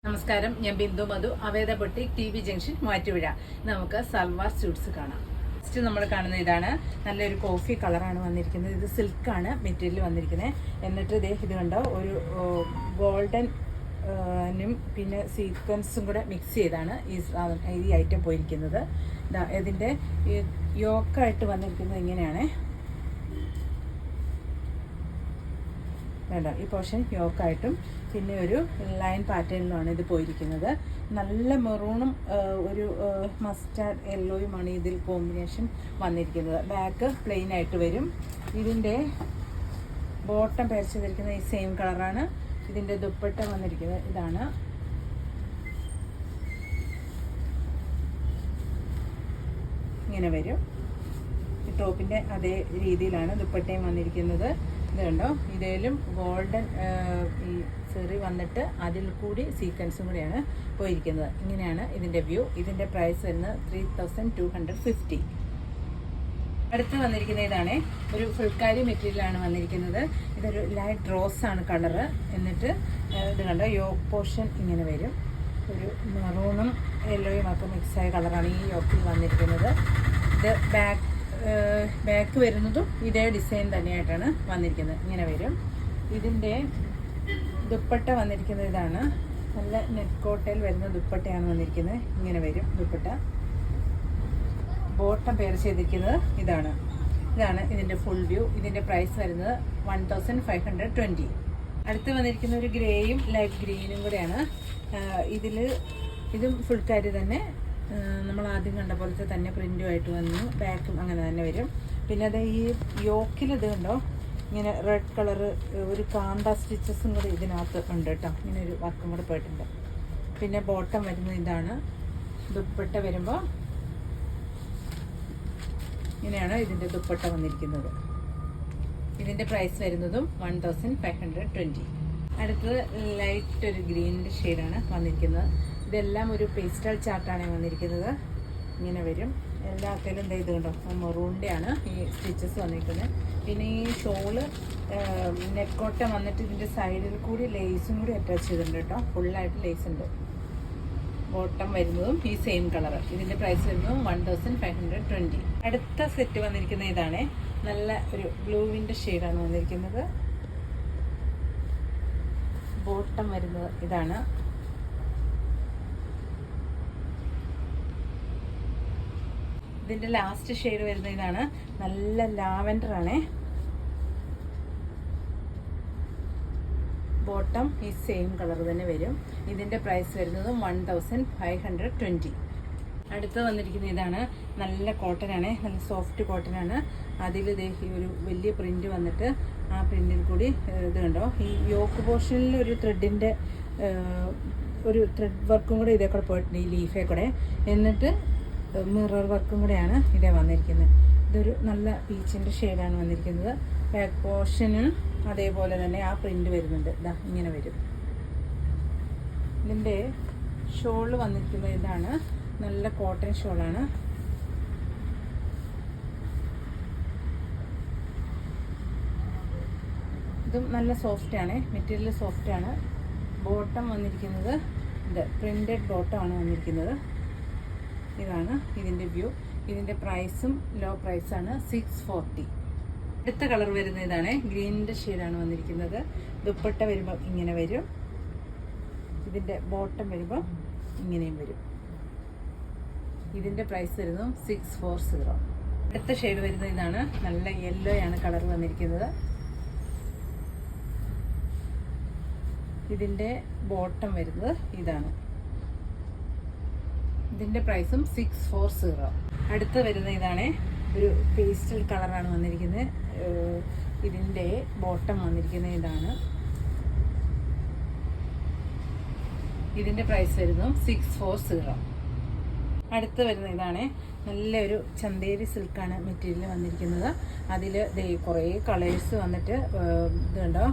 നമസ്കാരം, ഞാൻ ബിന്ദു മധു, അവേദ boutique, TV junction, Muvattupuzha. നമുക്ക് സൽവാർ സ്യൂട്ട്സ് കാണാം. ഫസ്റ്റ് നമ്മൾ കാണുന്ന ഇതാണ്. നല്ലൊരു കോഫി കളറാണ് വന്നിരിക്കുന്നത്. ഇത് സിൽക്കാണ് മെറ്റീരിയൽ വന്നിരിക്കുന്നത്. എന്നിട്ട് ഇത് കണ്ടോ, ഒരു ഗോൾഡൻ പിന്നെ സീക്വൻസും കൂടെ മിക്സ് ചെയ്താണ് ഈ ഐറ്റം പോയിരിക്കുന്നത്. ഇതിൻ്റെ യോക്കായിട്ട് വന്നിരിക്കുന്നത് ഇങ്ങനെയാണ്. വേണ്ട, ഈ പോർഷൻ യോക്കായിട്ടും പിന്നെ ഒരു ലൈൻ പാറ്റേണിലുമാണ് ഇത് പോയിരിക്കുന്നത്. നല്ല മെറൂണും ഒരു മസ്റ്റാർഡ് യെല്ലോയുമാണ് ഇതിൽ കോമ്പിനേഷൻ വന്നിരിക്കുന്നത്. ബാക്ക് പ്ലെയിൻ ആയിട്ട് വരും. ഇതിൻ്റെ ബോട്ടം പരിച്ചിരിക്കുന്നത് ഈ സെയിം കളറാണ്. ഇതിൻ്റെ ദുപ്പട്ട വന്നിരിക്കുന്നത് ഇതാണ്. ഇങ്ങനെ വരും. ഈ ടോപ്പിൻ്റെ അതേ രീതിയിലാണ് ദുപ്പട്ടയും വന്നിരിക്കുന്നത്. ഇത് കണ്ടോ, ഇതിലും ഗോൾഡൻ ഈ ചെറി വന്നിട്ട് അതിൽ കൂടി സീക്വൻസും കൂടിയാണ് പോയിരിക്കുന്നത്. ഇങ്ങനെയാണ് ഇതിൻ്റെ വ്യൂ. ഇതിൻ്റെ പ്രൈസ് വരുന്നത് 3250. അടുത്ത് വന്നിരിക്കുന്ന ഇതാണ്. ഒരു ഫുൾക്കാരി മെറ്റീരിയലാണ് വന്നിരിക്കുന്നത്. ഇതൊരു ലൈറ്റ് റോസ് ആണ് കളറ്. എന്നിട്ട് ഇത് കണ്ടോ, യോക്ക് പോർഷൻ ഇങ്ങനെ വരും. ഒരു മെറൂണും യെല്ലോയും ഒക്കെ മിക്സായ കളറാണ് ഈ യോക്കിൽ വന്നിരിക്കുന്നത്. ഇത് ബാക്ക് വരുന്നതും ഇതേ ഡിസൈൻ തന്നെയായിട്ടാണ് വന്നിരിക്കുന്നത്. ഇങ്ങനെ വരും. ഇതിൻ്റെ ദുപ്പട്ട വന്നിരിക്കുന്നത് ഇതാണ്. നല്ല നെറ്റ് കോട്ടയിൽ വരുന്ന ദുപ്പട്ടയാണ് വന്നിരിക്കുന്നത്. ഇങ്ങനെ വരും ദുപ്പട്ട. ബോട്ടം പെയർ ചെയ്തിരിക്കുന്നത് ഇതാണ്. ഇതിൻ്റെ ഫുൾ വ്യൂ. ഇതിൻ്റെ പ്രൈസ് വരുന്നത് 1520. അടുത്ത് വന്നിരിക്കുന്ന ഒരു ഗ്രേയും ലൈറ്റ് ഗ്രീനും കൂടെയാണ്. ഇതും ഫുൾക്കാരി തന്നെ. നമ്മൾ ആദ്യം കണ്ട പോലത്തെ തന്നെ പ്രിൻറ്റുമായിട്ട് വന്നു. ബാക്കും അങ്ങനെ തന്നെ വരും. പിന്നെ അത് ഈ യോക്കിൽ ഇത് കണ്ടോ, ഇങ്ങനെ റെഡ് കളറ് ഒരു കാന്ത സ്റ്റിച്ചസും കൂടി ഇതിനകത്ത് ഉണ്ട് കേട്ടോ. ഇങ്ങനെ ഒരു വർക്കും കൂടെ പോയിട്ടുണ്ട്. പിന്നെ ബോട്ടം വരുന്നത് ഇതാണ്. ദുപ്പട്ട വരുമ്പോൾ ഇങ്ങനെയാണ് ഇതിൻ്റെ ദുപ്പട്ട വന്നിരിക്കുന്നത്. ഇതിൻ്റെ പ്രൈസ് വരുന്നതും 1520. അടുത്തത് ലൈറ്റ് ഒരു ഗ്രീനിൻ്റെ ഷെയ്ഡാണ് വന്നിരിക്കുന്നത്. ഇതെല്ലാം ഒരു പേസ്റ്റൽ ചാർട്ടാണ് വന്നിരിക്കുന്നത്. ഇങ്ങനെ വരും. എല്ലാത്തിലും ഇത് കണ്ടോ, മെറൂണിൻ്റെ ആണ് ഈ സ്റ്റിച്ചസ് വന്നിരിക്കുന്നത്. പിന്നെ ഈ ഷോള് നെക്കോട്ട വന്നിട്ട് ഇതിൻ്റെ സൈഡിൽ കൂടി ലേസും കൂടി അറ്റാച്ച് ചെയ്തിട്ടുണ്ട് കേട്ടോ. ഫുള്ളായിട്ട് ലേസ് ഉണ്ട്. ബോട്ടം വരുന്നതും ഈ സെയിം കളർ. ഇതിൻ്റെ പ്രൈസ് വരുന്നതും 1520. അടുത്ത സെറ്റ് വന്നിരിക്കുന്ന ഇതാണ്. നല്ല ഒരു ബ്ലൂവിൻ്റെ ഷെയ്ഡാണ് വന്നിരിക്കുന്നത്. ബോട്ടം വരുന്നത് ഇതാണ്. ഇതിൻ്റെ ലാസ്റ്റ് ഷെയ്ഡ് വരുന്നത് ഇതാണ്. നല്ല ലാവൻഡർ ആണ്. ബോട്ടം ഈ സെയിം കളർ തന്നെ വരും. ഇതിൻ്റെ പ്രൈസ് വരുന്നത് 1520. അടുത്ത് വന്നിരിക്കുന്ന ഇതാണ്. നല്ല കോട്ടനാണ്. നല്ല സോഫ്റ്റ് കോട്ടനാണ്. അതിൽ ഒരു വലിയ പ്രിൻ്റ് വന്നിട്ട് ആ പ്രിൻറ്റിൽ കൂടി ഇത് കണ്ടോ, ഈ യോക്ക് പോർഷനിൽ ഒരു ത്രെഡിൻ്റെ ഒരു ത്രെഡ് വർക്കും കൂടെ ഇതേ കൂടെ പോയിട്ടുണ്ട്, ഈ ലീഫേ കൂടെ. എന്നിട്ട് മിറർ വർക്കും കൂടെയാണ് ഇതേ വന്നിരിക്കുന്നത്. ഇതൊരു നല്ല പീച്ചിൻ്റെ ഷെയ്ഡാണ് വന്നിരിക്കുന്നത്. ബാക്ക് പോർഷന് അതേപോലെ തന്നെ ആ പ്രിൻ്റ് വരുന്നുണ്ട്. ഇങ്ങനെ വരും. ഇതിൻ്റെ ഷോള് വന്നിരിക്കുന്നത് ഇതാണ്. നല്ല കോട്ടൺ ഷോളാണ്. ഇതും നല്ല സോഫ്റ്റാണ്. മെറ്റീരിയൽ സോഫ്റ്റാണ്. ബോട്ടം വന്നിരിക്കുന്നത് പ്രിൻറ്റഡ് ബോട്ടമാണ് വന്നിരിക്കുന്നത്. ഇതാണ് ഇതിൻ്റെ വ്യൂ. ഇതിൻ്റെ പ്രൈസും ലോ പ്രൈസാണ് 640. അടുത്ത കളർ വരുന്ന ഇതാണ്. ഗ്രീനിൻ്റെ ഷെയ്ഡാണ് വന്നിരിക്കുന്നത്. ദുപ്പട്ട വരുമ്പോൾ ഇങ്ങനെ വരും. ഇതിൻ്റെ ബോട്ടം വരുമ്പോൾ ഇങ്ങനെയും വരും. ഇതിൻ്റെ പ്രൈസ് വരുന്നു 640. അടുത്ത ഷെയ്ഡ് വരുന്നത് ഇതാണ്. നല്ല യെല്ലോ ആണ് കളർ വന്നിരിക്കുന്നത്. ഇതിൻ്റെ ബോട്ടം വരുന്നത് ഇതാണ്. ഇതിൻ്റെ പ്രൈസും 640. അടുത്ത് വരുന്ന ഇതാണ്. ഒരു പേസ്റ്റൽ കളറാണ് വന്നിരിക്കുന്നത്. ഇതിൻ്റെ ബോട്ടം വന്നിരിക്കുന്നത് ഇതാണ്. ഇതിൻ്റെ പ്രൈസ് വരുന്നു 640. അടുത്ത് വരുന്ന ഇതാണ്. നല്ലൊരു ചന്തേരി സിൽക്കാണ് മെറ്റീരിയൽ വന്നിരിക്കുന്നത്. അതിൽ കുറേ കളേഴ്സ് വന്നിട്ട് ഇത് കണ്ടോ,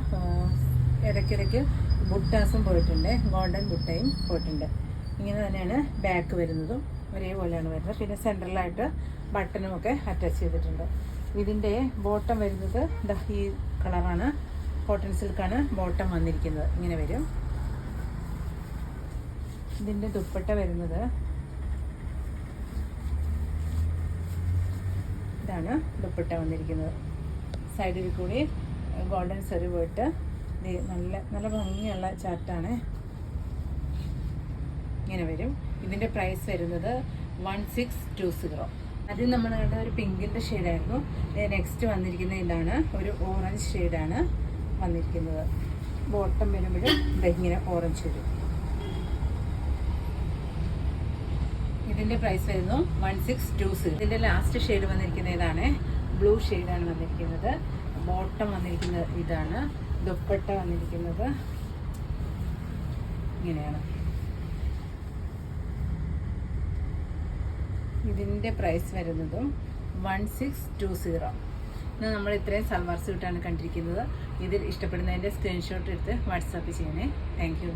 ഇടയ്ക്കിടയ്ക്ക് ബുട്ടാസും പോയിട്ടുണ്ട്. ഗോൾഡൻ ബുട്ടയും പോയിട്ടുണ്ട്. ഇങ്ങനെ തന്നെയാണ് ബാക്ക് വരുന്നതും ഒരേപോലെയാണ് വരുന്നത്. പിന്നെ സെൻട്രലായിട്ട് ബട്ടനും ഒക്കെ അറ്റാച്ച് ചെയ്തിട്ടുണ്ട്. ഇതിൻ്റെ ബോട്ടം വരുന്നത് ഈ കളറാണ്. കോട്ടൺ സിൽക്കാണ് ബോട്ടം വന്നിരിക്കുന്നത്. ഇങ്ങനെ വരും. ഇതിൻ്റെ ദുപ്പട്ട വരുന്നത് ഇതാണ്. ദുപ്പട്ട വന്നിരിക്കുന്നത് സൈഡിൽ കൂടി ഗോൾഡൻ സെറി പോയിട്ട് നല്ല നല്ല ഭംഗിയുള്ള ചാർട്ടാണ്. ഇങ്ങനെ വരും. ഇതിൻ്റെ പ്രൈസ് വരുന്നത് 1620. അതിൽ നമ്മൾ കണ്ട ഒരു പിങ്കിൻ്റെ ഷെയ്ഡായിരുന്നു. നെക്സ്റ്റ് വന്നിരിക്കുന്നത് ഇതാണ്, ഒരു ഓറഞ്ച് ഷെയ്ഡാണ് വന്നിരിക്കുന്നത്. ബോട്ടം വരുമ്പോഴും ഇങ്ങനെ ഓറഞ്ച് വരും. ഇതിൻ്റെ പ്രൈസ് വരുന്നു 1620. ഇതിൻ്റെ ലാസ്റ്റ് ഷെയ്ഡ് വന്നിരിക്കുന്ന ഇതാണ്, ബ്ലൂ ഷെയ്ഡാണ് വന്നിരിക്കുന്നത്. ബോട്ടം വന്നിരിക്കുന്നത് ഇതാണ്. ദുപ്പട്ട വന്നിരിക്കുന്നത് ഇങ്ങനെയാണ്. ഇതിൻ്റെ പ്രൈസ് വരുന്നതും 1620. ഇന്ന് നമ്മൾ ഇത്രയും സൽവാർ സ്യൂട്ടാണ് കണ്ടിരിക്കുന്നത്. ഇതിൽ ഇഷ്ടപ്പെടുന്നതിൻ്റെ സ്ക്രീൻഷോട്ട് എടുത്ത് വാട്സാപ്പ് ചെയ്യണേ. Thank you.